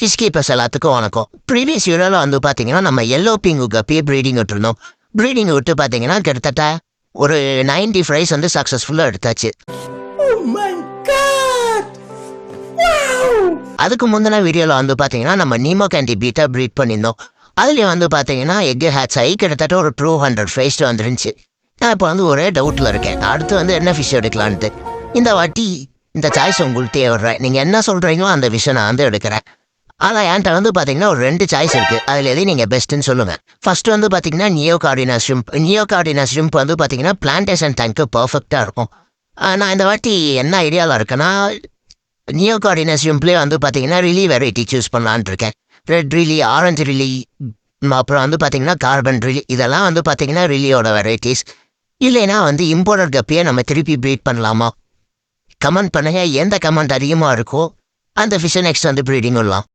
Fish keepers எல்லாத்துக்கும் வணக்கம். Previous வீடியோவில் வந்து பார்த்தீங்கன்னா நம்ம எல்லோ பிங்கு கப்பியே ப்ரீடிங் விட்டுருந்தோம். ப்ரீடிங் விட்டு பார்த்தீங்கன்னா கிட்டத்தட்ட ஒரு 90 ஃப்ரைஸ் வந்து சக்ஸஸ்ஃபுல்லாக எடுத்தாச்சு. அதுக்கு முந்தின வீடியோவில் வந்து பார்த்தீங்கன்னா நம்ம நீமோ கேண்டி பீட்டா ப்ரீட் பண்ணியிருந்தோம். அதுலேயும் வந்து பார்த்தீங்கன்னா எக்கு ஹேட்ஸ் ஆகி கிட்டத்தட்ட ஒரு 200 ஃப்ரைஸ் வந்துருந்துச்சு. நான் இப்போ வந்து ஒரே டவுட்டில் இருக்கேன், அடுத்து வந்து என்ன ஃபிஷ் எடுக்கலான்ட்டு. இந்த வாட்டி இந்த சாய்ஸ் உங்களுக்கு தேவைப்படுறேன், நீங்கள் என்ன சொல்கிறீங்களோ அந்த விஷயம் நான் வந்து எடுக்கிறேன். ஆனால் என்கிட்ட வந்து பார்த்தீங்கன்னா ஒரு 2 சாய்ஸ் இருக்குது. அதில் எதையும் நீங்கள் பெஸ்ட்டுன்னு சொல்லுங்கள். ஃபஸ்ட்டு வந்து பார்த்தீங்கன்னா நியோகார்டினா ஷ்ரிம்ப் வந்து பார்த்தீங்கன்னா பிளான்டேஷன் டேங்க்கு பர்ஃபெக்டாக இருக்கும். நான் இந்த வாட்டி என்ன ஐடியாவில் இருக்கேன்னா நியோகார்டினா ஷ்ரிம்ப்லேயே வந்து பார்த்தீங்கன்னா ரிலி வெரைட்டி சூஸ் பண்ணலான்னு இருக்கேன். ரெட் ரிலி, ஆரஞ்சு ரிலி, அப்புறம் வந்து பார்த்தீங்கன்னா கார்பன் ரிலி, இதெல்லாம் வந்து பார்த்தீங்கன்னா ரிலியோட வெரைட்டிஸ். இல்லைன்னா வந்து இம்போர்ட்டட் கப்பியை நம்ம திருப்பி ப்ரீட் பண்ணலாமா? கமெண்ட் பண்ணுங்க. எந்த கமெண்ட் அதிகமாக இருக்கோ அந்த ஃபிஷ்ஷை நெக்ஸ்ட் வந்து ப்ரீடிங் விடலாம்.